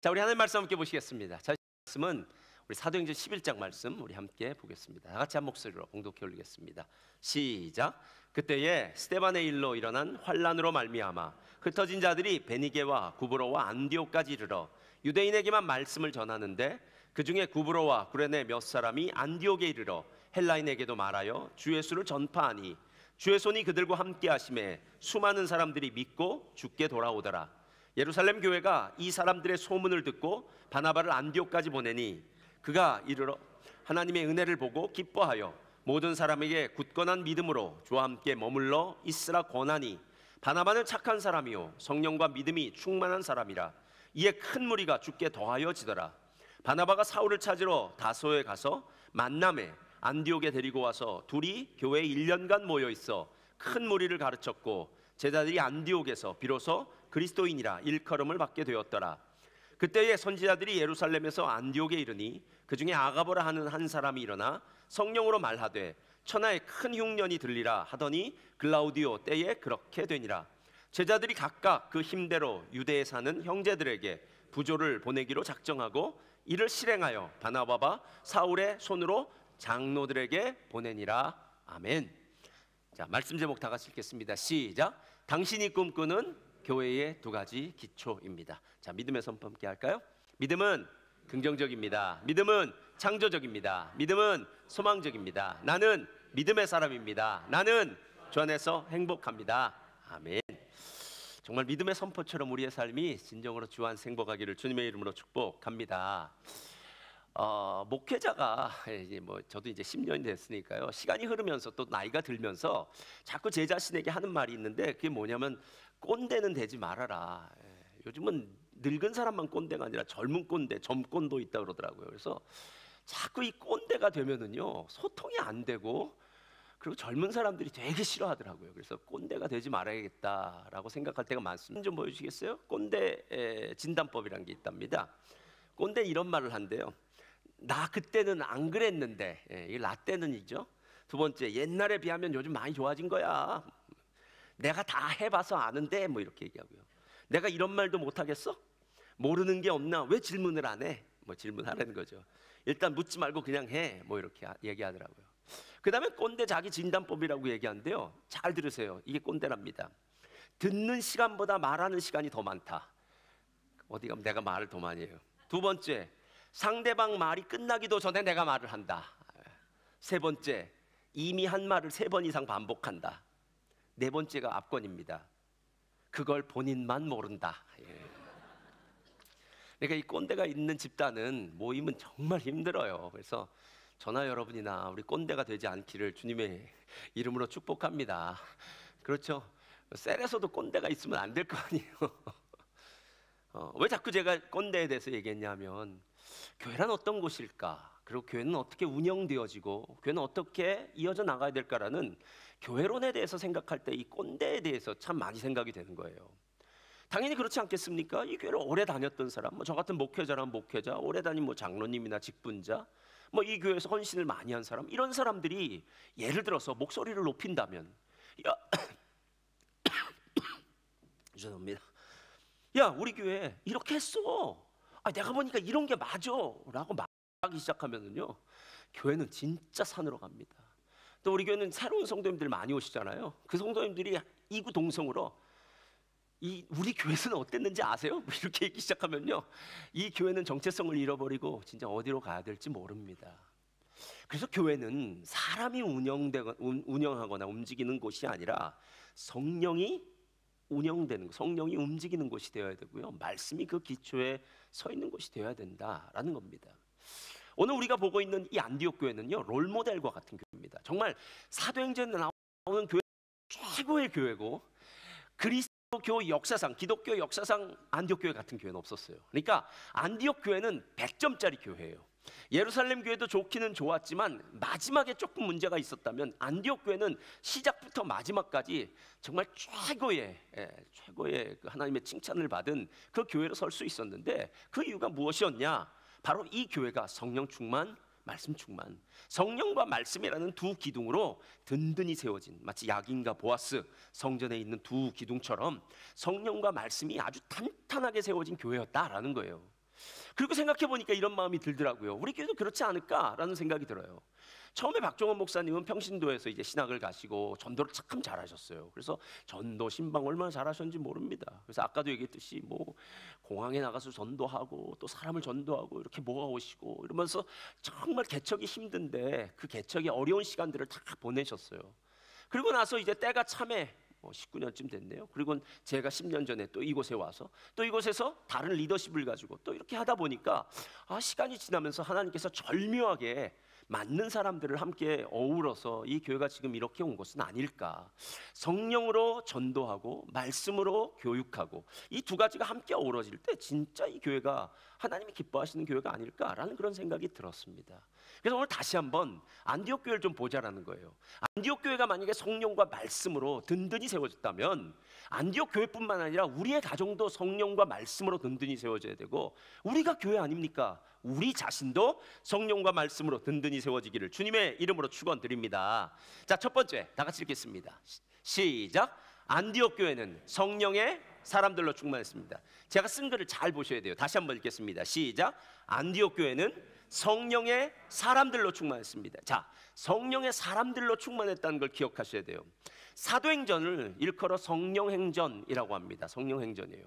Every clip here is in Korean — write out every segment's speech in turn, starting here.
자, 우리 하나님 말씀 함께 보시겠습니다. 자, 말씀은 우리 사도행전 11장 말씀 우리 함께 보겠습니다. 다 같이 한 목소리로 봉독해 올리겠습니다. 시작. 그때에 스데반의 일로 일어난 환란으로 말미암아 흩어진 자들이 베니게와 구브로와 안디옥까지 이르러 유대인에게만 말씀을 전하는데 그 중에 구브로와 구레네 몇 사람이 안디옥에 이르러 헬라인에게도 말하여 주 예수를 전파하니 주의 손이 그들과 함께 하심에 수많은 사람들이 믿고 주께 돌아오더라. 예루살렘 교회가 이 사람들의 소문을 듣고 바나바를 안디옥까지 보내니 그가 이르러 하나님의 은혜를 보고 기뻐하여 모든 사람에게 굳건한 믿음으로 주와 함께 머물러 있으라 권하니 바나바는 착한 사람이요 성령과 믿음이 충만한 사람이라. 이에 큰 무리가 주께 더하여지더라. 바나바가 사울을 찾으러 다소에 가서 만남에 안디옥에 데리고 와서 둘이 교회에 1년간 모여 있어 큰 무리를 가르쳤고 제자들이 안디옥에서 비로소 그리스도인이라 일컬음을 받게 되었더라. 그때에 선지자들이 예루살렘에서 안디옥에 이르니 그 중에 아가보라 하는 한 사람이 일어나 성령으로 말하되 천하에 큰 흉년이 들리라 하더니 글라우디오 때에 그렇게 되니라. 제자들이 각각 그 힘대로 유대에 사는 형제들에게 부조를 보내기로 작정하고 이를 실행하여 바나바와 사울의 손으로 장로들에게 보내니라. 아멘. 자, 말씀 제목 다 같이 읽겠습니다. 시작. 당신이 꿈꾸는 교회의 두 가지 기초입니다. 자, 믿음의 선포 함께 할까요? 믿음은 긍정적입니다. 믿음은 창조적입니다. 믿음은 소망적입니다. 나는 믿음의 사람입니다. 나는 주 안에서 행복합니다. 아멘. 정말 믿음의 선포처럼 우리의 삶이 진정으로 주 안에서 행복하기를 주님의 이름으로 축복합니다. 목회자가 저도 이제 10년이 됐으니까요. 시간이 흐르면서 또 나이가 들면서 자꾸 제 자신에게 하는 말이 있는데 그게 뭐냐면 꼰대는 되지 말아라. 요즘은 늙은 사람만 꼰대가 아니라 젊은 꼰대, 점꼰도 있다 그러더라고요. 그래서 자꾸 이 꼰대가 되면은요 소통이 안 되고 그리고 젊은 사람들이 되게 싫어하더라고요. 그래서 꼰대가 되지 말아야겠다라고 생각할 때가 많습니다. 좀 보여주시겠어요? 꼰대 진단법이라는 게 있답니다. 꼰대 이런 말을 한대요. 나 그때는 안 그랬는데, 이 라떼는이죠. 두 번째, 옛날에 비하면 요즘 많이 좋아진 거야. 내가 다 해봐서 아는데 뭐 이렇게 얘기하고요. 내가 이런 말도 못하겠어? 모르는 게 없나? 왜 질문을 안 해? 뭐 질문하라는 거죠. 일단 묻지 말고 그냥 해. 뭐 이렇게 얘기하더라고요. 그 다음에 꼰대 자기 진단법이라고 얘기하는데요. 잘 들으세요. 이게 꼰대랍니다. 듣는 시간보다 말하는 시간이 더 많다. 어디 가면 내가 말을 더 많이 해요. 두 번째, 상대방 말이 끝나기도 전에 내가 말을 한다. 세 번째, 이미 한 말을 3번 이상 반복한다. 네 번째가 압권입니다. 그걸 본인만 모른다. 그러니까 이 꼰대가 있는 집단은 모임은 정말 힘들어요. 그래서 저나 여러분이나 우리 꼰대가 되지 않기를 주님의 이름으로 축복합니다. 그렇죠? 셀에서도 꼰대가 있으면 안 될 거 아니에요. 왜 자꾸 제가 꼰대에 대해서 얘기했냐면 교회란 어떤 곳일까? 그리고 교회는 어떻게 운영되어지고 교회는 어떻게 이어져 나가야 될까라는 교회론에 대해서 생각할 때 이 꼰대에 대해서 참 많이 생각이 되는 거예요. 당연히 그렇지 않겠습니까? 이 교회를 오래 다녔던 사람, 저 같은 목회자라면 목회자, 오래 다닌 장로님이나 직분자, 이 교회에서 헌신을 많이 한 사람, 이런 사람들이 예를 들어서 목소리를 높인다면, 죄송합니다. 야, 우리 교회 이렇게 했어. 내가 보니까 이런 게 맞아. 라고 말하기 시작하면은요, 교회는 진짜 산으로 갑니다. 또 우리 교회는 새로운 성도님들 많이 오시잖아요. 그 성도님들이 이구동성으로 우리 교회는 어땠는지 아세요? 이렇게 얘기 시작하면요, 이 교회는 정체성을 잃어버리고 진짜 어디로 가야 될지 모릅니다. 그래서 교회는 사람이 운영하거나 움직이는 곳이 아니라 성령이 운영되는 것, 성령이 움직이는 곳이 되어야 되고요, 말씀이 그 기초에 서 있는 곳이 되어야 된다라는 겁니다. 오늘 우리가 보고 있는 이 안디옥 교회는요, 롤모델과 같은 교회입니다. 정말 사도행전에 나오는 교회 최고의 교회고, 그리스도교 역사상, 기독교 역사상 안디옥 교회 같은 교회는 없었어요. 그러니까 안디옥 교회는 100점짜리 교회예요. 예루살렘 교회도 좋기는 좋았지만 마지막에 조금 문제가 있었다면 안디옥 교회는 시작부터 마지막까지 정말 최고의 그 하나님의 칭찬을 받은 그 교회로 설 수 있었는데, 그 이유가 무엇이었냐? 바로 이 교회가 성령 충만, 말씀 충만, 성령과 말씀이라는 두 기둥으로 든든히 세워진, 마치 야긴과 보아스 성전에 있는 두 기둥처럼 성령과 말씀이 아주 탄탄하게 세워진 교회였다라는 거예요. 그리고 생각해 보니까 이런 마음이 들더라고요. 우리 교회도 그렇지 않을까라는 생각이 들어요. 처음에 박종원 목사님은 평신도에서 이제 신학을 가시고 전도를 참 잘하셨어요. 그래서 전도 신방 얼마나 잘하셨는지 모릅니다. 그래서 아까도 얘기했듯이 뭐 공항에 나가서 전도하고 또 사람을 전도하고 이렇게 모아오시고 이러면서 정말 개척이 힘든데 그 개척이 어려운 시간들을 다 보내셨어요. 그리고 나서 이제 때가 참에 19년쯤 됐네요. 그리고 제가 10년 전에 또 이곳에 와서 또 이곳에서 다른 리더십을 가지고 또 이렇게 하다 보니까 시간이 지나면서 하나님께서 절묘하게 맞는 사람들을 함께 어우러서 이 교회가 지금 이렇게 온 것은 아닐까. 성령으로 전도하고 말씀으로 교육하고 이 두 가지가 함께 어우러질 때 진짜 이 교회가 하나님이 기뻐하시는 교회가 아닐까라는 그런 생각이 들었습니다. 그래서 오늘 다시 한번 안디옥 교회를 좀 보자라는 거예요. 안디옥 교회가 만약에 성령과 말씀으로 든든히 세워졌다면 안디옥 교회뿐만 아니라 우리의 가정도 성령과 말씀으로 든든히 세워져야 되고, 우리가 교회 아닙니까? 우리 자신도 성령과 말씀으로 든든히 세워지기를 주님의 이름으로 축원드립니다. 자, 첫 번째 다 같이 읽겠습니다. 시작. 안디옥 교회는 성령의 사람들로 충만했습니다. 제가 쓴 글을 잘 보셔야 돼요. 다시 한번 읽겠습니다. 시작. 안디옥 교회는 성령의 사람들로 충만했습니다. 자, 성령의 사람들로 충만했다는 걸 기억하셔야 돼요. 사도행전을 일컬어 성령행전이라고 합니다. 성령행전이에요.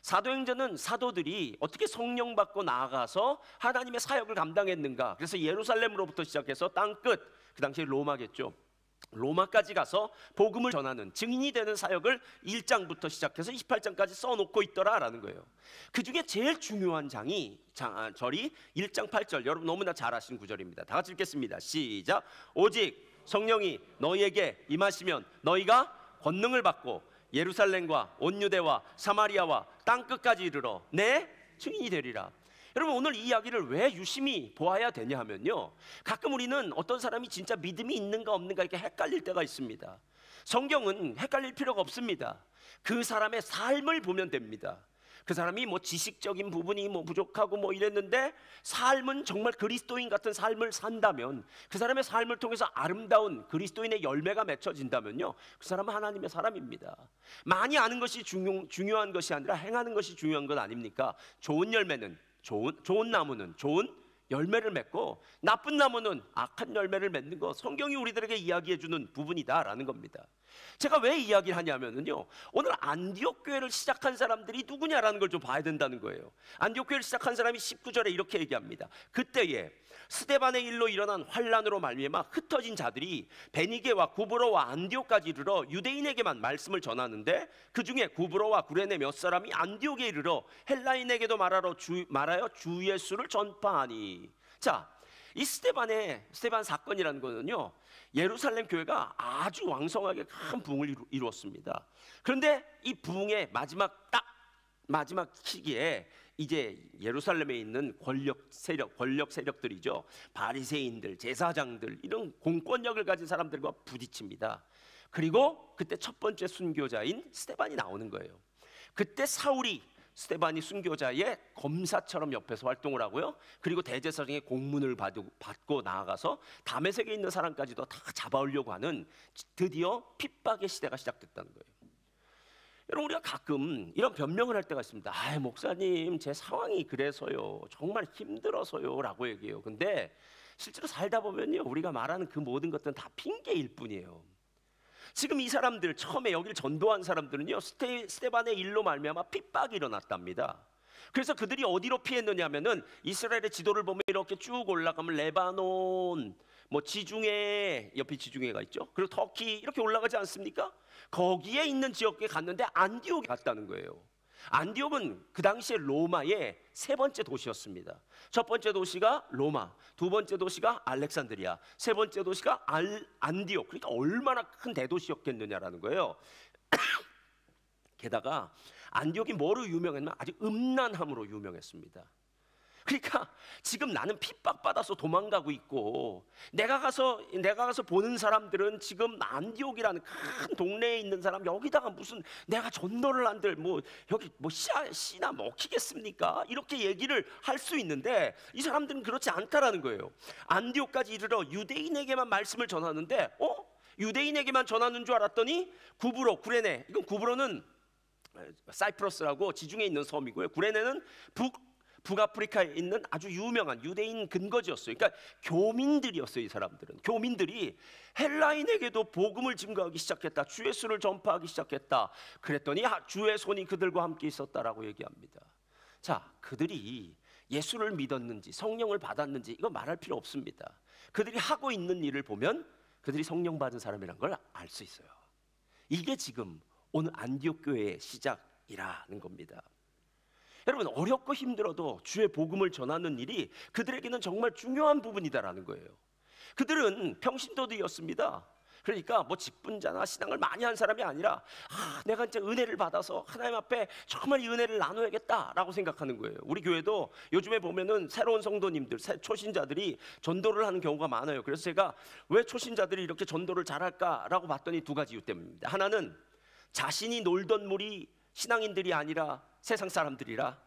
사도행전은 사도들이 어떻게 성령 받고 나아가서 하나님의 사역을 감당했는가. 그래서 예루살렘으로부터 시작해서 땅끝, 그 당시에 로마겠죠. 로마까지 가서 복음을 전하는 증인이 되는 사역을 1장부터 시작해서 28장까지 써놓고 있더라라는 거예요. 그 중에 제일 중요한 절이 1장 8절, 여러분 너무나 잘 아시는 구절입니다. 다 같이 읽겠습니다. 시작. 오직 성령이 너희에게 임하시면 너희가 권능을 받고 예루살렘과 온 유대와 사마리아와 땅끝까지 이르러 내 증인이 되리라. 여러분, 오늘 이 이야기를 왜 유심히 보아야 되냐 하면요, 가끔 우리는 어떤 사람이 진짜 믿음이 있는가 없는가 이렇게 헷갈릴 때가 있습니다. 성경은 헷갈릴 필요가 없습니다. 그 사람의 삶을 보면 됩니다. 그 사람이 뭐 지식적인 부분이 뭐 부족하고 뭐 이랬는데 삶은 정말 그리스도인 같은 삶을 산다면, 그 사람의 삶을 통해서 아름다운 그리스도인의 열매가 맺혀진다면요, 그 사람은 하나님의 사람입니다. 많이 아는 것이 중요한 것이 아니라 행하는 것이 중요한 것 아닙니까? 좋은 열매는 좋은 나무는 좋은 열매를 맺고 나쁜 나무는 악한 열매를 맺는 것, 성경이 우리들에게 이야기해 주는 부분이다라는 겁니다. 제가 왜 이야기를 하냐면요, 오늘 안디옥 교회를 시작한 사람들이 누구냐라는 걸 좀 봐야 된다는 거예요. 안디옥 교회를 시작한 사람이 19절에 이렇게 얘기합니다. 그때에 스데반의 일로 일어난 환란으로 말미암아 흩어진 자들이 베니게와 구브로와 안디옥까지 이르러 유대인에게만 말씀을 전하는데, 그 중에 구브로와 구레네 몇 사람이 안디옥에 이르러 헬라인에게도 말하여 주 예수를 전파하니. 자, 이 스데반 사건이라는 거는요, 예루살렘 교회가 아주 왕성하게 큰 부흥을 이루었습니다. 그런데 이 부흥의 마지막 시기에 이제 예루살렘에 있는 권력 세력들이죠. 바리새인들, 제사장들, 이런 공권력을 가진 사람들과 부딪힙니다. 그리고 그때 첫 번째 순교자인 스데반이 나오는 거예요. 그때 사울이 스데반이 순교자의 검사처럼 옆에서 활동을 하고요, 그리고 대제사장의 공문을 받고 나아가서 다메섹에 있는 사람까지도 다 잡아오려고 하는, 드디어 핍박의 시대가 시작됐다는 거예요. 여러분, 우리가 가끔 이런 변명을 할 때가 있습니다. 목사님, 제 상황이 그래서요, 정말 힘들어서요 라고 얘기해요. 근데 실제로 살다 보면요, 우리가 말하는 그 모든 것들은 다 핑계일 뿐이에요. 지금 이 사람들, 처음에 여기를 전도한 사람들은요, 스데반의 일로 말미암아 핍박이 일어났답니다. 그래서 그들이 어디로 피했느냐면은, 이스라엘의 지도를 보면 이렇게 쭉 올라가면 레바논, 뭐 지중해, 옆에 지중해가 있죠. 그리고 터키 이렇게 올라가지 않습니까? 거기에 있는 지역에 갔는데 안디옥에 갔다는 거예요. 안디옥은 그 당시에 로마의 세 번째 도시였습니다. 첫 번째 도시가 로마, 두 번째 도시가 알렉산드리아, 세 번째 도시가 안디옥. 그러니까 얼마나 큰 대도시였겠느냐라는 거예요. 게다가 안디옥이 뭐로 유명했냐면 아주 음란함으로 유명했습니다. 그러니까 지금 나는 핍박받아서 도망가고 있고, 내가 가서 보는 사람들은 지금 안디옥이라는 큰 동네에 있는 사람, 여기다가 무슨 내가 전도를 한들 뭐 여기 뭐 씨나 먹히겠습니까? 이렇게 얘기를 할 수 있는데, 이 사람들은 그렇지 않다라는 거예요. 안디옥까지 이르러 유대인에게만 말씀을 전하는데, 유대인에게만 전하는 줄 알았더니 구레네, 이건 구브로는 사이프러스라고 지중해 있는 섬이고요, 구레네는 북아프리카에 있는 아주 유명한 유대인 근거지였어요. 그러니까 교민들이었어요. 이 사람들은 교민들이 헬라인에게도 복음을 증거하기 시작했다. 주 예수를 전파하기 시작했다. 그랬더니 주의 손이 그들과 함께 있었다라고 얘기합니다. 자, 그들이 예수를 믿었는지 성령을 받았는지 이거 말할 필요 없습니다. 그들이 하고 있는 일을 보면 그들이 성령 받은 사람이라는 걸 알 수 있어요. 이게 지금 오늘 안디옥 교회의 시작이라는 겁니다. 여러분, 어렵고 힘들어도 주의 복음을 전하는 일이 그들에게는 정말 중요한 부분이다라는 거예요. 그들은 평신도들이었습니다. 그러니까 뭐 직분자나 신앙을 많이 한 사람이 아니라 내가 이제 은혜를 받아서 하나님 앞에 정말 이 은혜를 나눠야겠다라고 생각하는 거예요. 우리 교회도 요즘에 보면은 새로운 성도님들, 초신자들이 전도를 하는 경우가 많아요. 그래서 제가 왜 초신자들이 이렇게 전도를 잘할까라고 봤더니 두 가지 이유 때문입니다. 하나는 자신이 놀던 물이 신앙인들이 아니라 세상 사람들이라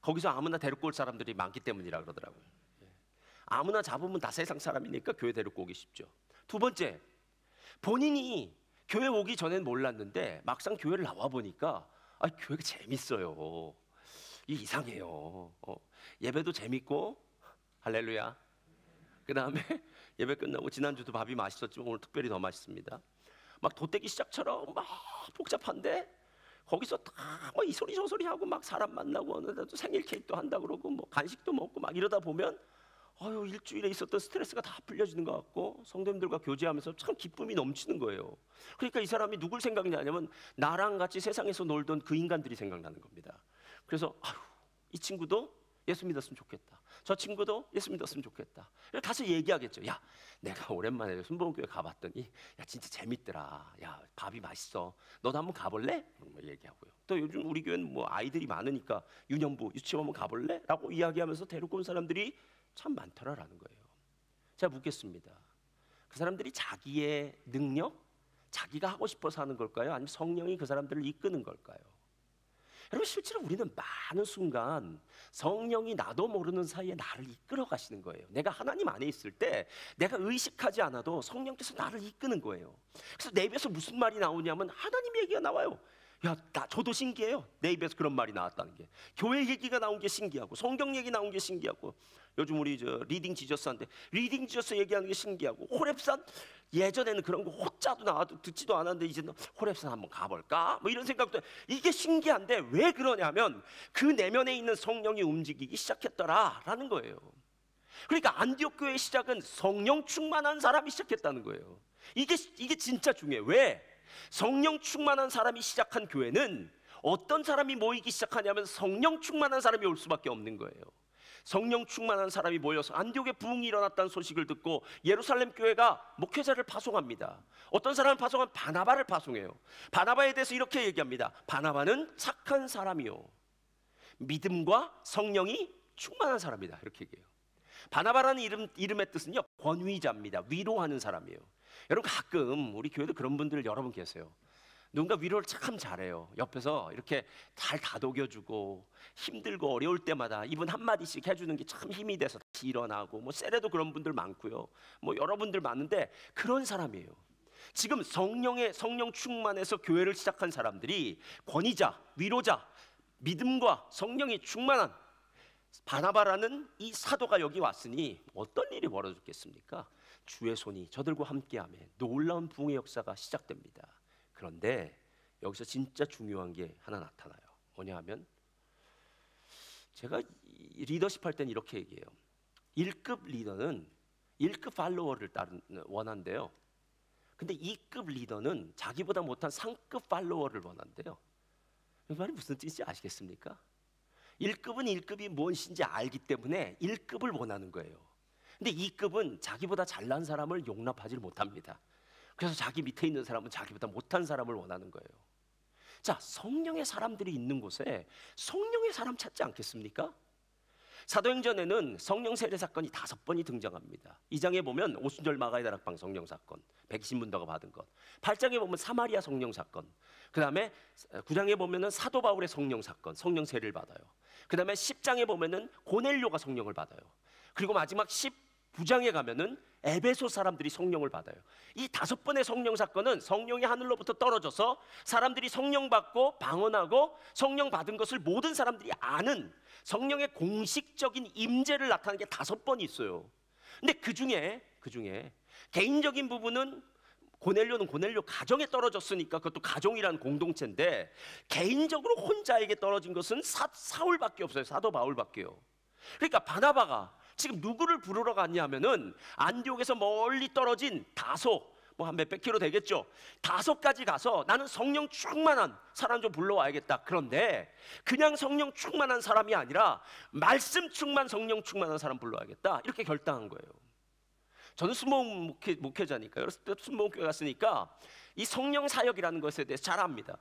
거기서 아무나 데리고 올 사람들이 많기 때문이라 그러더라고요. 아무나 잡으면 다 세상 사람이니까 교회 데리고 오기 쉽죠. 두 번째, 본인이 교회 오기 전엔 몰랐는데 막상 교회를 나와 보니까 교회가 재밌어요. 이게 이상해요. 예배도 재밌고 할렐루야. 그 다음에 예배 끝나고 지난주도 밥이 맛있었지만 오늘 특별히 더 맛있습니다. 막 돗대기 시작처럼 막 복잡한데 거기서 다 이 소리 저 소리 하고 막 사람 만나고 어느 날도 생일 케이크도 한다 그러고 뭐 간식도 먹고 막 이러다 보면 일주일에 있었던 스트레스가 다 풀려지는 것 같고 성도님들과 교제하면서 참 기쁨이 넘치는 거예요. 그러니까 이 사람이 누굴 생각나냐면 나랑 같이 세상에서 놀던 그 인간들이 생각나는 겁니다. 그래서 이 친구도 예수 믿었으면 좋겠다. 저 친구도 예수 믿었으면 좋겠다. 가서 얘기하겠죠. 야, 내가 오랜만에 순복음교회 가봤더니 야 진짜 재밌더라. 야 밥이 맛있어. 너도 한번 가볼래? 뭐 얘기하고요. 또 요즘 우리 교회는 뭐 아이들이 많으니까 유년부 유치원 한번 가볼래? 라고 이야기하면서 데리고 온 사람들이 참 많더라라는 거예요. 제가 묻겠습니다. 그 사람들이 자기의 능력, 자기가 하고 싶어서 하는 걸까요? 아니면 성령이 그 사람들을 이끄는 걸까요? 여러분, 실제로 우리는 많은 순간 성령이 나도 모르는 사이에 나를 이끌어 가시는 거예요. 내가 하나님 안에 있을 때 내가 의식하지 않아도 성령께서 나를 이끄는 거예요. 그래서 내 입에서 무슨 말이 나오냐면 하나님 얘기가 나와요. 저도 신기해요. 내 입에서 그런 말이 나왔다는 게. 교회 얘기가 나온 게 신기하고 성경 얘기 나온 게 신기하고 요즘 우리 리딩 지저스한테 리딩 지저스 얘기하는 게 신기하고 호렙산 예전에는 그런 거 호자도 나와도 듣지도 않았는데 이제는 호렙산 한번 가볼까? 뭐 이런 생각도 이게 신기한데 왜 그러냐면 그 내면에 있는 성령이 움직이기 시작했더라라는 거예요. 그러니까 안디옥 교회의 시작은 성령 충만한 사람이 시작했다는 거예요. 이게 진짜 중요해요. 왜? 성령 충만한 사람이 시작한 교회는 어떤 사람이 모이기 시작하냐면 성령 충만한 사람이 올 수밖에 없는 거예요. 성령 충만한 사람이 모여서 안디옥에 부흥이 일어났다는 소식을 듣고 예루살렘 교회가 목회자를 파송합니다. 어떤 사람을 파송하면 바나바를 파송해요. 바나바에 대해서 이렇게 얘기합니다. 바나바는 착한 사람이요 믿음과 성령이 충만한 사람이다. 이렇게 얘기해요. 바나바라는 이름의 뜻은요 권위자입니다. 위로하는 사람이에요. 여러분, 가끔 우리 교회도 그런 분들 여러분 계세요. 누군가 위로를 참 잘해요. 옆에서 이렇게 잘 다독여주고 힘들고 어려울 때마다 이분 한마디씩 해주는 게 참 힘이 돼서 다시 일어나고 뭐 셀에도 그런 분들 많고요. 뭐 여러분들 많은데 그런 사람이에요. 지금 성령 충만해서 교회를 시작한 사람들이 권위자, 위로자, 믿음과 성령이 충만한 바나바라는 이 사도가 여기 왔으니 어떤 일이 벌어졌겠습니까? 주의 손이 저들과 함께하며 놀라운 부흥의 역사가 시작됩니다. 그런데 여기서 진짜 중요한 게 하나 나타나요. 뭐냐 하면 제가 리더십 할 때는 이렇게 얘기해요. 1급 리더는 1급 팔로워를 원한대요. 근데 2급 리더는 자기보다 못한 상급 팔로워를 원한대요. 이 말이 무슨 뜻인지 아시겠습니까? 1급은 1급이 무엇인지 알기 때문에 1급을 원하는 거예요. 근데 2급은 자기보다 잘난 사람을 용납하지 못합니다. 그래서 자기 밑에 있는 사람은 자기보다 못한 사람을 원하는 거예요. 자, 성령의 사람들이 있는 곳에 성령의 사람 찾지 않겠습니까? 사도행전에는 성령 세례 사건이 5번이 등장합니다. 2장에 보면 오순절 마가의 다락방 성령 사건, 120문도가 받은 것. 8장에 보면 사마리아 성령 사건. 그 다음에 9장에 보면은 사도 바울의 성령 사건, 성령 세례를 받아요. 그 다음에 10장에 보면은 고넬료가 성령을 받아요. 그리고 마지막 9장에 가면은 에베소 사람들이 성령을 받아요. 이 5번의 성령 사건은 성령이 하늘로부터 떨어져서 사람들이 성령 받고 방언하고 성령 받은 것을 모든 사람들이 아는 성령의 공식적인 임재를 나타내는 게 5번이 있어요. 근데 그 중에 개인적인 부분은 고넬료는 고넬료 가정에 떨어졌으니까 그것도 가정이라는 공동체인데, 개인적으로 혼자에게 떨어진 것은 사울밖에 없어요. 사도 바울밖에요. 그러니까 바나바가 지금 누구를 부르러 갔냐면은 안디옥에서 멀리 떨어진 다소, 뭐 한 몇백 킬로 되겠죠. 다소까지 가서 나는 성령 충만한 사람 좀 불러와야겠다. 그런데 그냥 성령 충만한 사람이 아니라 말씀 충만, 성령 충만한 사람 불러와야겠다. 이렇게 결단한 거예요. 저는 순복음 목회자니까요. 순복음교회 갔으니까 이 성령 사역이라는 것에 대해서 잘 압니다.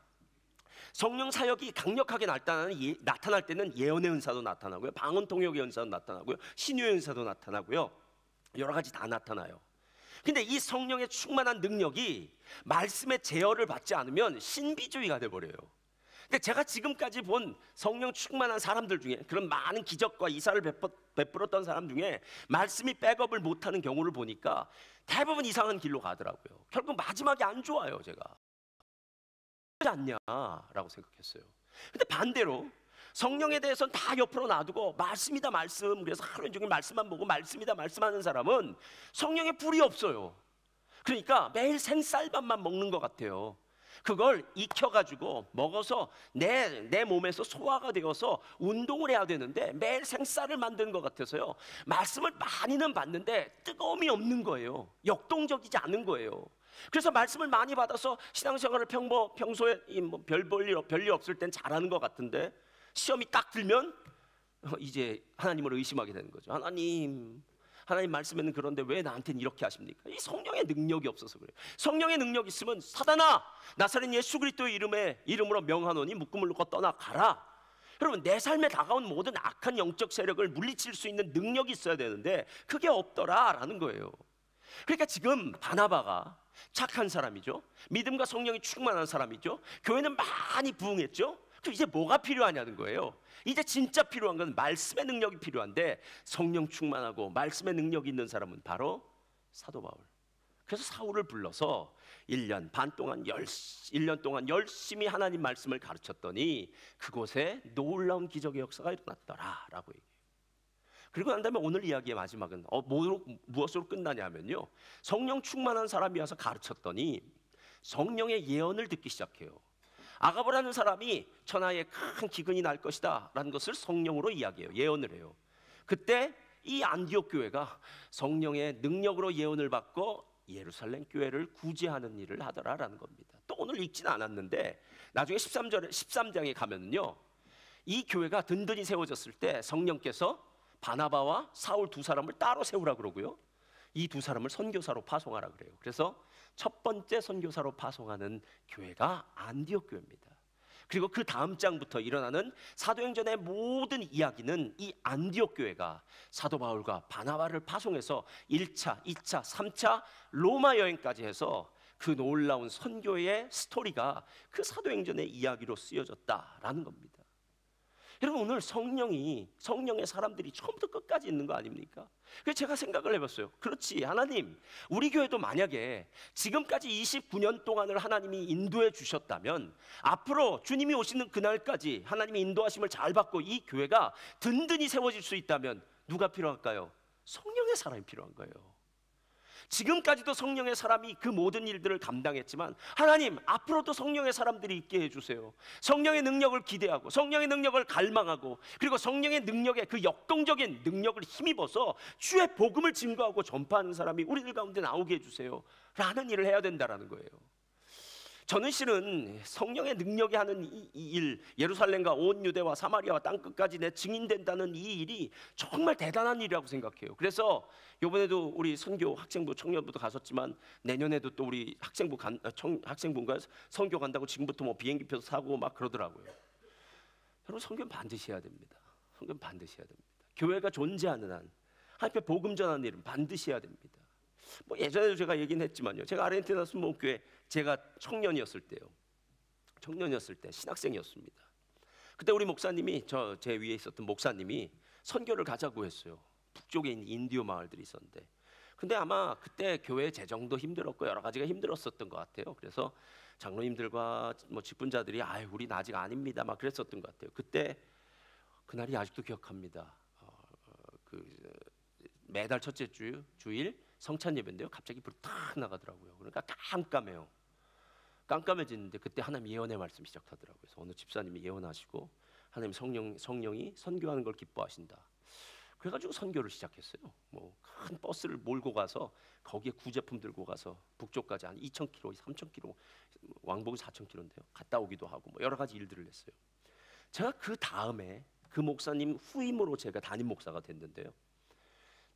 성령 사역이 강력하게 나타날 때는 예언의 은사도 나타나고요, 방언 통역의 은사도 나타나고요, 신유의 은사도 나타나고요, 여러 가지 다 나타나요. 근데 이 성령의 충만한 능력이 말씀의 제어를 받지 않으면 신비주의가 돼버려요. 근데 제가 지금까지 본 성령 충만한 사람들 중에, 그런 많은 기적과 이사를 베풀었던 사람 중에 말씀이 백업을 못하는 경우를 보니까 대부분 이상한 길로 가더라고요. 결국 마지막에 안 좋아요. 제가 그렇지 않냐라고 생각했어요. 근데 반대로 성령에 대해서는 다 옆으로 놔두고 말씀이다 말씀, 그래서 하루 종일 말씀만 보고 말씀이다 말씀하는 사람은 성령에 불이 없어요. 그러니까 매일 생쌀밥만 먹는 것 같아요. 그걸 익혀가지고 먹어서 내 몸에서 소화가 되어서 운동을 해야 되는데 매일 생쌀을 만드는 것 같아서요, 말씀을 많이는 받는데 뜨거움이 없는 거예요. 역동적이지 않은 거예요. 그래서 말씀을 많이 받아서 신앙생활을 평소에 뭐 별일 없을 땐 잘하는 것 같은데 시험이 딱 들면 이제 하나님을 의심하게 되는 거죠. 하나님 말씀에는 그런데 왜 나한테는 이렇게 하십니까? 이 성령의 능력이 없어서 그래요. 성령의 능력이 있으면 사단아, 나사렛 예수 그리스도의 이름으로 명하노니 묶음을 놓고 떠나가라. 여러분, 내 삶에 다가온 모든 악한 영적 세력을 물리칠 수 있는 능력이 있어야 되는데 그게 없더라라는 거예요. 그러니까 지금 바나바가 착한 사람이죠. 믿음과 성령이 충만한 사람이죠. 교회는 많이 부흥했죠. 그럼 이제 뭐가 필요하냐는 거예요. 이제 진짜 필요한 건 말씀의 능력이 필요한데, 성령 충만하고 말씀의 능력이 있는 사람은 바로 사도 바울. 그래서 사울을 불러서 1년 반 동안 1년 동안 열심히 하나님 말씀을 가르쳤더니 그곳에 놀라운 기적의 역사가 일어났더라라고 얘기해요. 그리고 난 다음에 오늘 이야기의 마지막은 무엇으로 끝나냐면요, 성령 충만한 사람이 와서 가르쳤더니 성령의 예언을 듣기 시작해요. 아가보라는 사람이 천하에 큰 기근이 날 것이다 라는 것을 성령으로 이야기해요. 예언을 해요. 그때 이 안디옥 교회가 성령의 능력으로 예언을 받고 예루살렘 교회를 구제하는 일을 하더라라는 겁니다. 또 오늘 읽지는 않았는데 나중에 13장에 가면요, 이 교회가 든든히 세워졌을 때 성령께서 바나바와 사울 두 사람을 따로 세우라 그러고요, 이 두 사람을 선교사로 파송하라 그래요. 그래서 첫 번째 선교사로 파송하는 교회가 안디옥 교회입니다. 그리고 그 다음 장부터 일어나는 사도행전의 모든 이야기는 이 안디옥 교회가 사도 바울과 바나바를 파송해서 1차, 2차, 3차 로마 여행까지 해서 그 놀라운 선교의 스토리가 그 사도행전의 이야기로 쓰여졌다라는 겁니다. 여러분, 오늘 성령의 사람들이 처음부터 끝까지 있는 거 아닙니까? 그래서 제가 생각을 해봤어요. 그렇지, 하나님, 우리 교회도 만약에 지금까지 29년 동안을 하나님이 인도해 주셨다면 앞으로 주님이 오시는 그날까지 하나님의 인도하심을 잘 받고 이 교회가 든든히 세워질 수 있다면 누가 필요할까요? 성령의 사람이 필요한 거예요. 지금까지도 성령의 사람이 그 모든 일들을 감당했지만 하나님, 앞으로도 성령의 사람들이 있게 해주세요. 성령의 능력을 기대하고 성령의 능력을 갈망하고, 그리고 성령의 능력에 그 역동적인 능력을 힘입어서 주의 복음을 증거하고 전파하는 사람이 우리들 가운데 나오게 해주세요 라는 일을 해야 된다는 거예요. 저는 실은 성령의 능력이 하는 이 일, 예루살렘과 온 유대와 사마리아와 땅끝까지 내 증인된다는 이 일이 정말 대단한 일이라고 생각해요. 그래서 이번에도 우리 선교 학생부 청년부도 갔었지만 내년에도 또 우리 학생부인가 선교 간다고 지금부터 뭐 비행기표 사고 막 그러더라고요. 여러분, 선교는 반드시 해야 됩니다. 선교는 반드시 해야 됩니다. 교회가 존재하는 한 하나님의 복음 전하는 일은 반드시 해야 됩니다. 뭐 예전에도 제가 얘기는 했지만요, 제가 아르헨티나 순복음교회 제가 청년이었을 때 신학생이었습니다. 그때 우리 목사님이, 제 위에 있었던 목사님이 선교를 가자고 했어요. 북쪽에 있는 인디오 마을들이 있었는데 근데 아마 그때 교회 재정도 힘들었고 여러 가지가 힘들었었던 것 같아요. 그래서 장로님들과 뭐 직분자들이 우리는 아직 아닙니다 막 그랬었던 것 같아요. 그때 그날이 아직도 기억합니다. 그 매달 첫째 주일 성찬 예배인데요. 갑자기 불이 탁 나가더라고요. 그러니까 깜깜해요. 깜깜해지는데 그때 하나님 예언의 말씀이 시작하더라고요. 그래서 어느 집사님이 예언하시고 하나님 성령이 선교하는 걸 기뻐하신다. 그래가지고 선교를 시작했어요. 뭐 큰 버스를 몰고 가서 거기에 구제품 들고 가서 북쪽까지 한 2,000km, 3,000km, 왕복은 4,000km인데요. 갔다 오기도 하고 뭐 여러 가지 일들을 했어요. 제가 그 다음에 그 목사님 후임으로 제가 담임 목사가 됐는데요.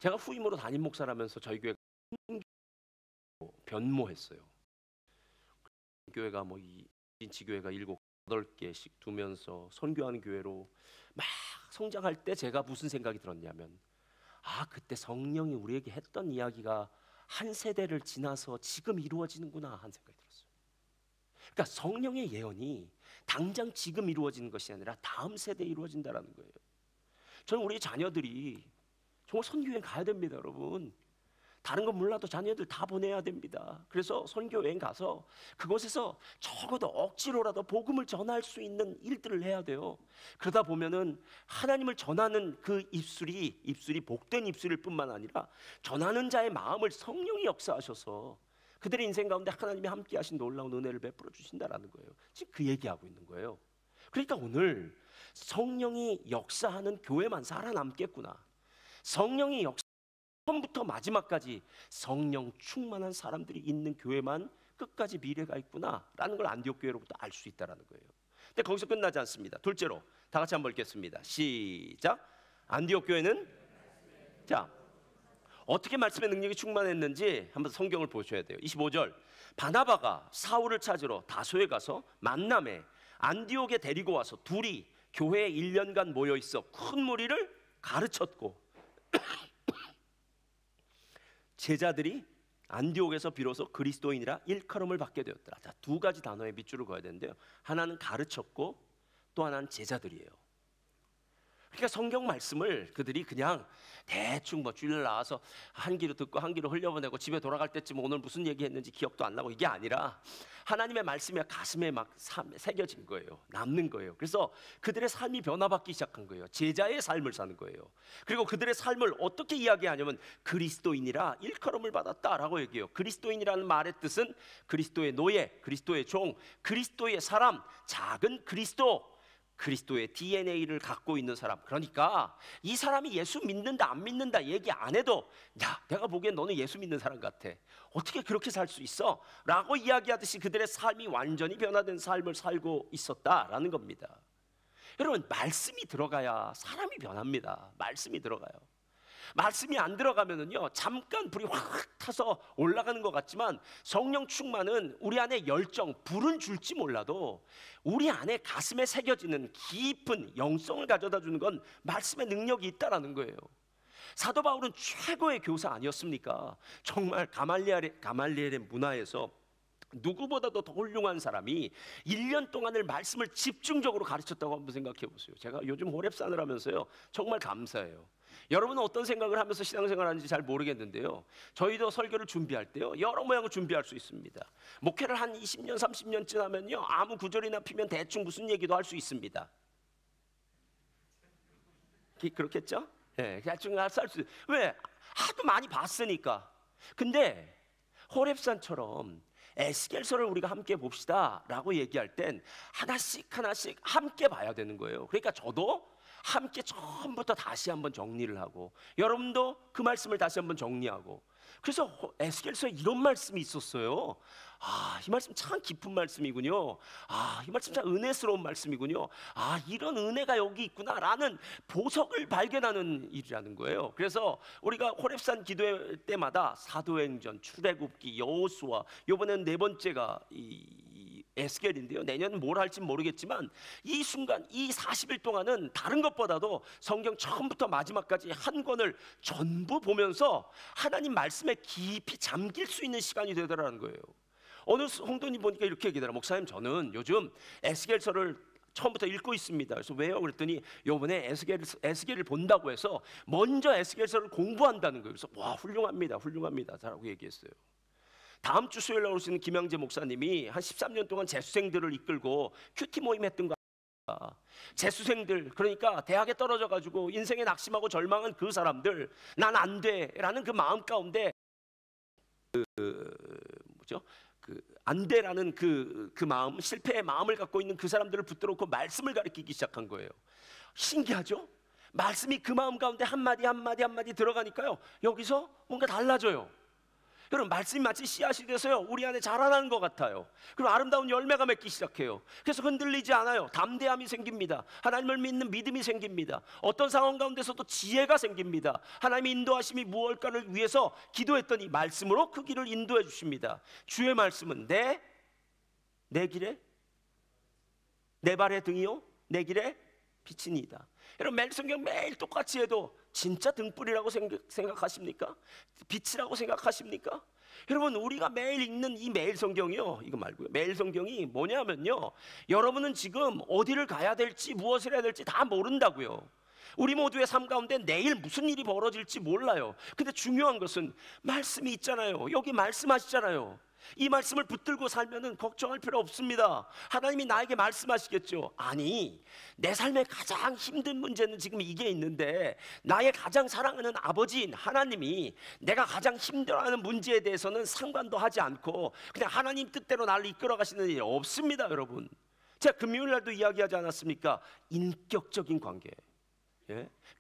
제가 후임으로 담임 목사라면서 저희 교회가 변모했어요. 교회가 뭐 지교회가 7, 8개씩 두면서 선교하는 교회로 막 성장할 때 제가 무슨 생각이 들었냐면 그때 성령이 우리에게 했던 이야기가 한 세대를 지나서 지금 이루어지는구나 하는 생각이 들었어요. 그러니까 성령의 예언이 당장 지금 이루어지는 것이 아니라 다음 세대에 이루어진다는 거예요. 저는 우리 자녀들이 정말 선교여행 가야 됩니다, 여러분. 다른 건 몰라도 자녀들 다 보내야 됩니다. 그래서 선교여행 가서 그곳에서 적어도 억지로라도 복음을 전할 수 있는 일들을 해야 돼요. 그러다 보면은 하나님을 전하는 그 입술이 복된 입술일 뿐만 아니라 전하는 자의 마음을 성령이 역사하셔서 그들의 인생 가운데 하나님이 함께 하신 놀라운 은혜를 베풀어 주신다라는 거예요. 지금 그 얘기하고 있는 거예요. 그러니까 오늘 성령이 역사하는 교회만 살아남겠구나. 성령이 처음부터 마지막까지 성령 충만한 사람들이 있는 교회만 끝까지 미래가 있구나라는 걸 안디옥 교회로부터 알 수 있다라는 거예요. 근데 거기서 끝나지 않습니다. 둘째로 다 같이 한번 읽겠습니다. 시작. 안디옥 교회는 자 어떻게 말씀의 능력이 충만했는지 한번 성경을 보셔야 돼요. 25절 바나바가 사울을 찾으러 다소에 가서 만남에 안디옥에 데리고 와서 둘이 교회에 1년간 모여 있어 큰 무리를 가르쳤고 제자들이 안디옥에서 비로소 그리스도인이라 일컬음을 받게 되었더라. 자, 두 가지 단어에 밑줄을 그어야 되는데요. 하나는 가르쳤고 또 하나는 제자들이에요. 그러니까 성경 말씀을 그들이 그냥 대충 뭐 주일 나와서 한 귀로 듣고 한 귀로 흘려보내고 집에 돌아갈 때쯤 오늘 무슨 얘기했는지 기억도 안 나고 이게 아니라 하나님의 말씀이 가슴에 막 새겨진 거예요. 남는 거예요. 그래서 그들의 삶이 변화받기 시작한 거예요. 제자의 삶을 사는 거예요. 그리고 그들의 삶을 어떻게 이야기하냐면 그리스도인이라 일컬음을 받았다라고 얘기해요. 그리스도인이라는 말의 뜻은 그리스도의 노예, 그리스도의 종, 그리스도의 사람, 작은 그리스도의 DNA를 갖고 있는 사람. 그러니까 이 사람이 예수 믿는다 안 믿는다 얘기 안 해도 내가 보기엔 너는 예수 믿는 사람 같아. 어떻게 그렇게 살 수 있어? 라고 이야기하듯이 그들의 삶이 완전히 변화된 삶을 살고 있었다라는 겁니다. 여러분 말씀이 들어가야 사람이 변합니다. 말씀이 들어가요. 말씀이 안 들어가면은요 잠깐 불이 확 타서 올라가는 것 같지만 성령 충만은 우리 안에 열정, 불은 줄지 몰라도 우리 안에 가슴에 새겨지는 깊은 영성을 가져다 주는 건 말씀의 능력이 있다라는 거예요. 사도 바울은 최고의 교사 아니었습니까? 정말 가말리엘의 문화에서 누구보다도 더 훌륭한 사람이 1년 동안을 말씀을 집중적으로 가르쳤다고 한번 생각해 보세요. 제가 요즘 호랩산을 하면서요 정말 감사해요. 여러분은 어떤 생각을 하면서 신앙생활 하는지 잘 모르겠는데요, 저희도 설교를 준비할 때요 여러 모양을 준비할 수 있습니다. 목회를 한 20년 30년쯤 하면요 아무 구절이나 피면 대충 무슨 얘기도 할 수 있습니다. 그렇겠죠? 네, 대충 할 수 있어요. 왜? 하도 많이 봤으니까. 근데 호랩산처럼 에스겔서를 우리가 함께 봅시다 라고 얘기할 땐 하나씩 함께 봐야 되는 거예요. 그러니까 저도 함께 처음부터 다시 한번 정리를 하고 여러분도 그 말씀을 다시 한번 정리하고, 그래서 에스겔서에 이런 말씀이 있었어요. 이 말씀 참 깊은 말씀이군요. 이 말씀 참 은혜스러운 말씀이군요. 이런 은혜가 여기 있구나라는 보석을 발견하는 일이라는 거예요. 그래서 우리가 호렙산 기도회 때마다 사도행전, 출애굽기, 여호수아, 이번에는 네 번째가 이 에스겔인데요. 내년은 뭘 할지 모르겠지만 이 순간 이 40일 동안은 다른 것보다도 성경 처음부터 마지막까지 한 권을 전부 보면서 하나님 말씀에 깊이 잠길 수 있는 시간이 되더라는 거예요. 어느 성도님 보니까 이렇게 얘기하더라. 목사님, 저는 요즘 에스겔서를 처음부터 읽고 있습니다. 그래서 왜요? 그랬더니 요번에 에스겔을 본다고 해서 먼저 에스겔서를 공부한다는 거예요. 그래서 와, 훌륭합니다, 훌륭합니다 라고 얘기했어요. 다음 주 수요일 날 오시는 김양재 목사님이 한 13년 동안 재수생들을 이끌고 큐티 모임 했던 거. 재수생들, 그러니까 대학에 떨어져 가지고 인생에 낙심하고 절망한 그 사람들, 난 안 돼라는 그 마음 가운데 안 돼라는 그 마음, 실패의 마음을 갖고 있는 그 사람들을 붙들어놓고 말씀을 가르치기 시작한 거예요. 신기하죠? 말씀이 그 마음 가운데 한마디 한마디 들어가니까요, 여기서 뭔가 달라져요. 여러분, 말씀이 마치 씨앗이 돼서요, 우리 안에 자라나는 것 같아요. 그리고 아름다운 열매가 맺기 시작해요. 그래서 흔들리지 않아요. 담대함이 생깁니다. 하나님을 믿는 믿음이 생깁니다. 어떤 상황 가운데서도 지혜가 생깁니다. 하나님의 인도하심이 무엇일까를 위해서 기도했더니 말씀으로 그 길을 인도해 주십니다. 주의 말씀은 내 길에 내 발의 등이요 내 길에 빛이니이다. 여러분, 매일 성경 매일 똑같이 해도 진짜 등불이라고 생각하십니까? 빛이라고 생각하십니까? 여러분, 우리가 매일 읽는 이 매일 성경이요, 이거 말고요, 매일 성경이 뭐냐면요, 여러분은 지금 어디를 가야 될지 무엇을 해야 될지 다 모른다고요. 우리 모두의 삶 가운데 내일 무슨 일이 벌어질지 몰라요. 근데 중요한 것은 말씀이 있잖아요. 여기 말씀하시잖아요. 이 말씀을 붙들고 살면은 걱정할 필요 없습니다. 하나님이 나에게 말씀하시겠죠. 아니, 내 삶의 가장 힘든 문제는 지금 이게 있는데 나의 가장 사랑하는 아버지인 하나님이 내가 가장 힘들어하는 문제에 대해서는 상관도 하지 않고 그냥 하나님 뜻대로 나를 이끌어 가시는 일이 없습니다. 여러분, 제가 금요일 날도 이야기하지 않았습니까? 인격적인 관계,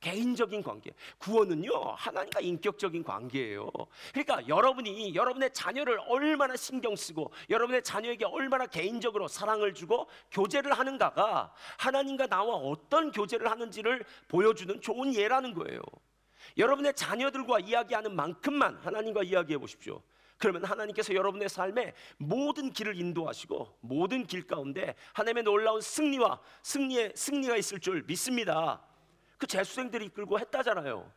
개인적인 관계. 구원은요, 하나님과 인격적인 관계예요. 그러니까 여러분이 여러분의 자녀를 얼마나 신경 쓰고 여러분의 자녀에게 얼마나 개인적으로 사랑을 주고 교제를 하는가가 하나님과 나와 어떤 교제를 하는지를 보여주는 좋은 예라는 거예요. 여러분의 자녀들과 이야기하는 만큼만 하나님과 이야기해 보십시오. 그러면 하나님께서 여러분의 삶에 모든 길을 인도하시고 모든 길 가운데 하나님의 놀라운 승리가 있을 줄 믿습니다. 그 재수생들이 이끌고 했다잖아요.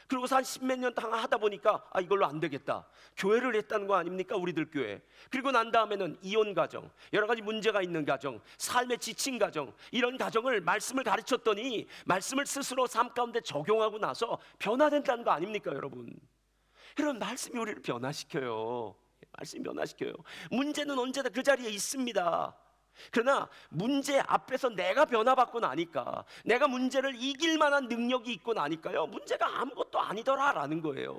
그리고서 한 십몇 년 동안 하다 보니까 이걸로 안 되겠다, 교회를 했다는 거 아닙니까? 우리들 교회. 그리고 난 다음에는 이혼 가정, 여러 가지 문제가 있는 가정, 삶에 지친 가정, 이런 가정을 말씀을 가르쳤더니 말씀을 스스로 삶 가운데 적용하고 나서 변화된다는 거 아닙니까? 여러분, 말씀이 우리를 변화시켜요. 말씀이 변화시켜요. 문제는 언제나 그 자리에 있습니다. 그러나 문제 앞에서 내가 변화받고 나니까, 내가 문제를 이길 만한 능력이 있고 나니까요, 문제가 아무것도 아니더라라는 거예요.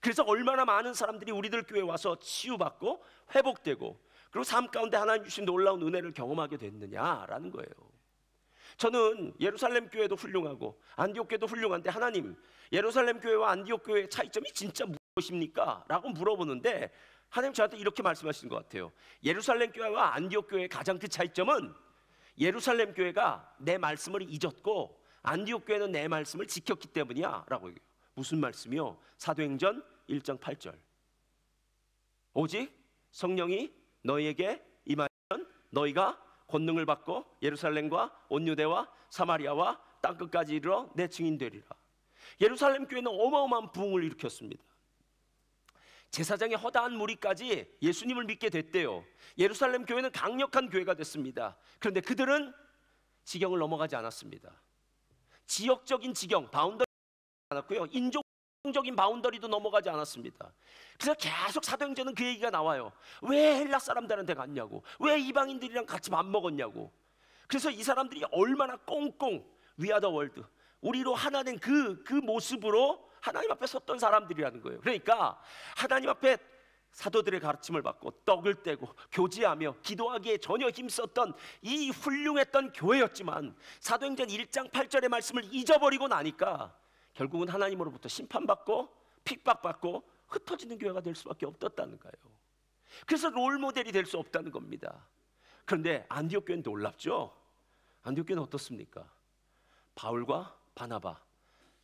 그래서 얼마나 많은 사람들이 우리들 교회에 와서 치유받고 회복되고 그리고 삶 가운데 하나님 주신 놀라운 은혜를 경험하게 됐느냐라는 거예요. 저는 예루살렘 교회도 훌륭하고 안디옥 교회도 훌륭한데, 하나님, 예루살렘 교회와 안디옥 교회의 차이점이 진짜 무엇입니까? 라고 물어보는데 하나님 저한테 이렇게 말씀하시는 것 같아요. 예루살렘 교회와 안디옥 교회의 가장 큰 차이점은 예루살렘 교회가 내 말씀을 잊었고 안디옥 교회는 내 말씀을 지켰기 때문이야 라고 얘기해요. 무슨 말씀이요? 사도행전 1장 8절. 오직 성령이 너희에게 임하면 너희가 권능을 받고 예루살렘과 온 유대와 사마리아와 땅끝까지 이르러 내 증인 되리라. 예루살렘 교회는 어마어마한 부흥을 일으켰습니다. 제사장의 허다한 무리까지 예수님을 믿게 됐대요. 예루살렘 교회는 강력한 교회가 됐습니다. 그런데 그들은 지경을 넘어가지 않았습니다. 지역적인 지경, 바운더리 않았고요, 인종적인 바운더리도 넘어가지 않았습니다. 그래서 계속 사도행전은 그 얘기가 나와요. 왜 헬라 사람들한테 갔냐고, 왜 이방인들이랑 같이 밥 먹었냐고. 그래서 이 사람들이 얼마나 꽁꽁 위아더 월드, 우리로 하나 된 그 모습으로 하나님 앞에 섰던 사람들이라는 거예요. 그러니까 하나님 앞에 사도들의 가르침을 받고 떡을 떼고 교제하며 기도하기에 전혀 힘썼던 이 훌륭했던 교회였지만 사도행전 1장 8절의 말씀을 잊어버리고 나니까 결국은 하나님으로부터 심판받고 핍박받고 흩어지는 교회가 될 수밖에 없었다는 거예요. 그래서 롤모델이 될 수 없다는 겁니다. 그런데 안디옥 교회는 놀랍죠. 안디옥 교회는 어떻습니까? 바울과 바나바,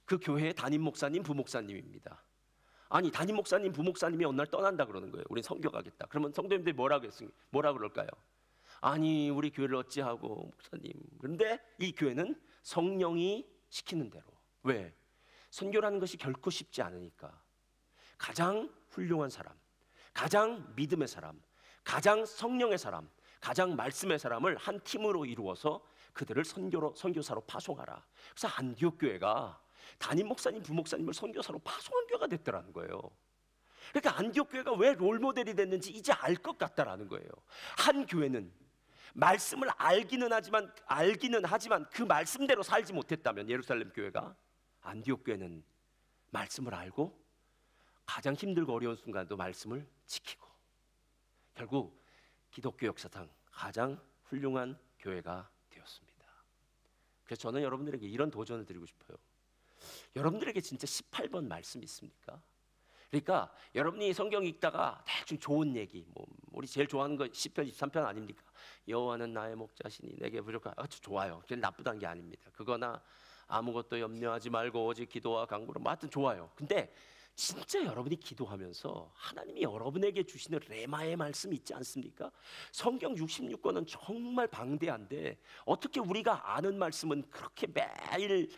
그 교회의 담임 목사님, 부목사님입니다. 아니, 담임 목사님, 부목사님이 어느 날 떠난다 그러는 거예요. 우린 선교가겠다. 그러면 성도님들이 뭐라 그럴까요? 아니, 우리 교회를 어찌하고 목사님. 그런데 이 교회는 성령이 시키는 대로. 왜? 선교라는 것이 결코 쉽지 않으니까. 가장 훌륭한 사람, 가장 믿음의 사람, 가장 성령의 사람, 가장 말씀의 사람을 한 팀으로 이루어서 그들을 선교사로 파송하라. 그래서 안디옥 교회가 담임 목사님, 부목사님을 선교사로 파송한 교회가 됐더라는 거예요. 그러니까 안디옥 교회가 왜 롤모델이 됐는지 이제 알 것 같다라는 거예요. 한 교회는 말씀을 알기는 하지만 그 말씀대로 살지 못했다면, 예루살렘 교회가, 안디옥 교회는 말씀을 알고 가장 힘들고 어려운 순간도 말씀을 지키고 결국 기독교 역사상 가장 훌륭한 교회가 되었습니다. 그래서 저는 여러분들에게 이런 도전을 드리고 싶어요. 여러분들에게 진짜 18번 말씀 있습니까? 그러니까 여러분이 성경 읽다가 대충 좋은 얘기, 뭐 우리 제일 좋아하는 거 시편 23편 아닙니까? 여호와는 나의 목자시니 내게 부족하다. 좋아요. 그게 나쁘다는 게 아닙니다. 그거나 아무것도 염려하지 말고 오직 기도와 간구로, 뭐 하여튼 좋아요. 근데 진짜 여러분이 기도하면서 하나님이 여러분에게 주시는 레마의 말씀이 있지 않습니까? 성경 66권은 정말 방대한데 어떻게 우리가 아는 말씀은 그렇게 매일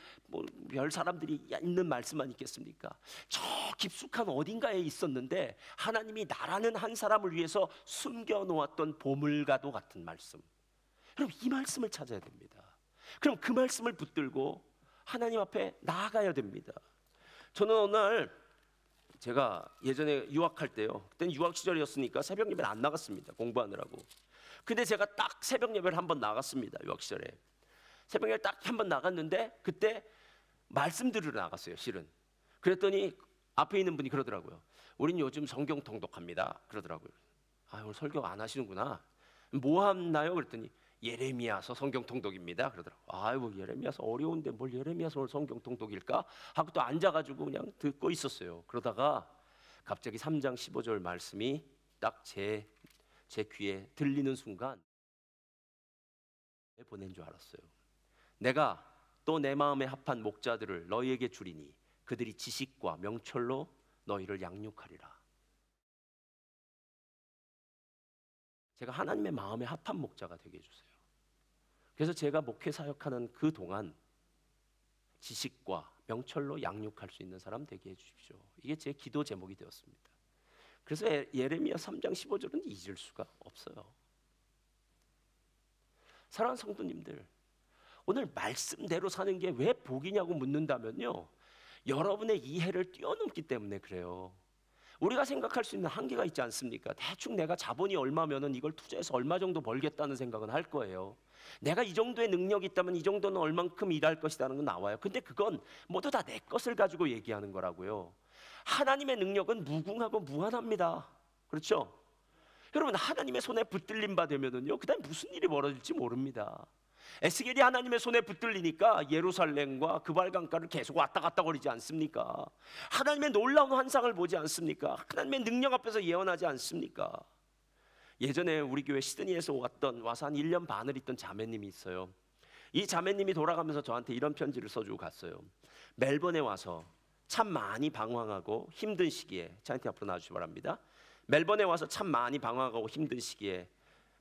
별 사람들이 있는 말씀만 있겠습니까? 저 깊숙한 어딘가에 있었는데 하나님이 나라는 한 사람을 위해서 숨겨놓았던 보물과도 같은 말씀. 그럼 이 말씀을 찾아야 됩니다. 그럼 그 말씀을 붙들고 하나님 앞에 나아가야 됩니다. 저는 어느 날 제가 예전에 유학할 때요, 그때는 유학 시절이었으니까 새벽 예배를 안 나갔습니다. 공부하느라고. 근데 제가 딱 새벽 예배를 한번 나갔습니다. 유학 시절에 새벽 예배 딱 한번 나갔는데 그때 말씀 들으러 나갔어요, 실은. 그랬더니 앞에 있는 분이 그러더라고요. 우린 요즘 성경 통독합니다. 그러더라고요. 아, 오늘 설교 안 하시는구나. 뭐 하나요? 그랬더니 예레미야서 성경 통독입니다. 그러더라고요. 아이고, 예레미야서 어려운데 뭘 예레미야서 오늘 성경 통독일까? 하고 또 앉아가지고 그냥 듣고 있었어요. 그러다가 갑자기 3장 15절 말씀이 딱 제 귀에 들리는 순간 보낸 줄 알았어요. 내가 또 내 마음에 합한 목자들을 너희에게 주리니 그들이 지식과 명철로 너희를 양육하리라. 제가 하나님의 마음에 합한 목자가 되게 해주세요. 그래서 제가 목회 사역하는 그 동안 지식과 명철로 양육할 수 있는 사람 되게 해주십시오. 이게 제 기도 제목이 되었습니다. 그래서 예레미야 3장 15절은 잊을 수가 없어요. 사랑하는 성도님들, 오늘 말씀대로 사는 게 왜 복이냐고 묻는다면요, 여러분의 이해를 뛰어넘기 때문에 그래요. 우리가 생각할 수 있는 한계가 있지 않습니까? 대충 내가 자본이 얼마면은 이걸 투자해서 얼마 정도 벌겠다는 생각은 할 거예요. 내가 이 정도의 능력이 있다면 이 정도는 얼만큼 일할 것이라는 건 나와요. 근데 그건 모두 다 내 것을 가지고 얘기하는 거라고요. 하나님의 능력은 무궁하고 무한합니다. 그렇죠? 여러분, 하나님의 손에 붙들림 바 되면은요, 그다음 무슨 일이 벌어질지 모릅니다. 에스겔이 하나님의 손에 붙들리니까 예루살렘과 그발강가를 계속 왔다 갔다 거리지 않습니까? 하나님의 놀라운 환상을 보지 않습니까? 하나님의 능력 앞에서 예언하지 않습니까? 예전에 우리 교회 시드니에서 와서 한 1년 반을 있던 자매님이 있어요. 이 자매님이 돌아가면서 저한테 이런 편지를 써주고 갔어요. 멜번에 와서 참 많이 방황하고 힘든 시기에, 자한테 앞으로 나와주시기 바랍니다. 멜번에 와서 참 많이 방황하고 힘든 시기에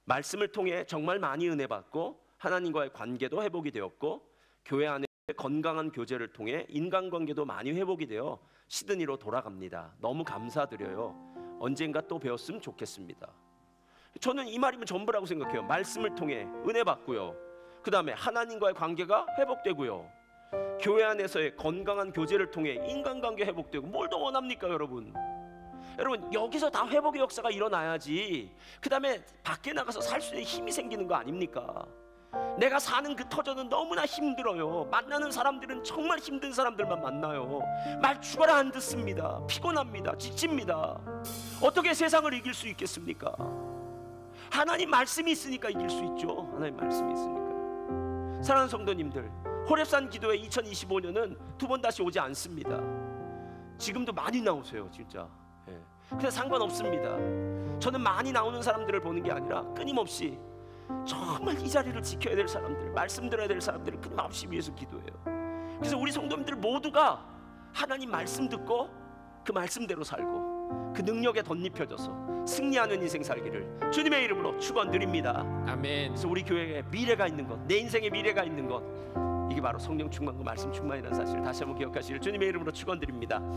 말씀을 통해 정말 많이 은혜 받고 하나님과의 관계도 회복이 되었고 교회 안에 건강한 교제를 통해 인간관계도 많이 회복이 되어 시드니로 돌아갑니다. 너무 감사드려요. 언젠가 또 배웠으면 좋겠습니다. 저는 이 말이면 전부라고 생각해요. 말씀을 통해 은혜 받고요, 그 다음에 하나님과의 관계가 회복되고요, 교회 안에서의 건강한 교제를 통해 인간관계 회복되고, 뭘 더 원합니까 여러분? 여러분, 여기서 다 회복의 역사가 일어나야지 그 다음에 밖에 나가서 살 수 있는 힘이 생기는 거 아닙니까? 내가 사는 그 터전은 너무나 힘들어요. 만나는 사람들은 정말 힘든 사람들만 만나요. 말 죽어라 안 듣습니다. 피곤합니다. 지칩니다. 어떻게 세상을 이길 수 있겠습니까? 하나님 말씀이 있으니까 이길 수 있죠. 하나님 말씀이 있으니까. 사랑하는 성도님들, 호렙산 기도회 2025년은 두 번 다시 오지 않습니다. 지금도 많이 나오세요, 진짜. 근데 상관없습니다. 저는 많이 나오는 사람들을 보는 게 아니라 끊임없이 정말 이 자리를 지켜야 될 사람들, 말씀 들어야 될 사람들을 끊임없이 위해서 기도해요. 그래서 우리 성도님들 모두가 하나님 말씀 듣고 그 말씀대로 살고 그 능력에 덧입혀져서 승리하는 인생 살기를 주님의 이름으로 축원드립니다. 아멘. 그래서 우리 교회에 미래가 있는 것, 내 인생에 미래가 있는 것, 이게 바로 성령 충만과 말씀 충만이라는 사실을 다시 한번 기억하시길 주님의 이름으로 축원드립니다.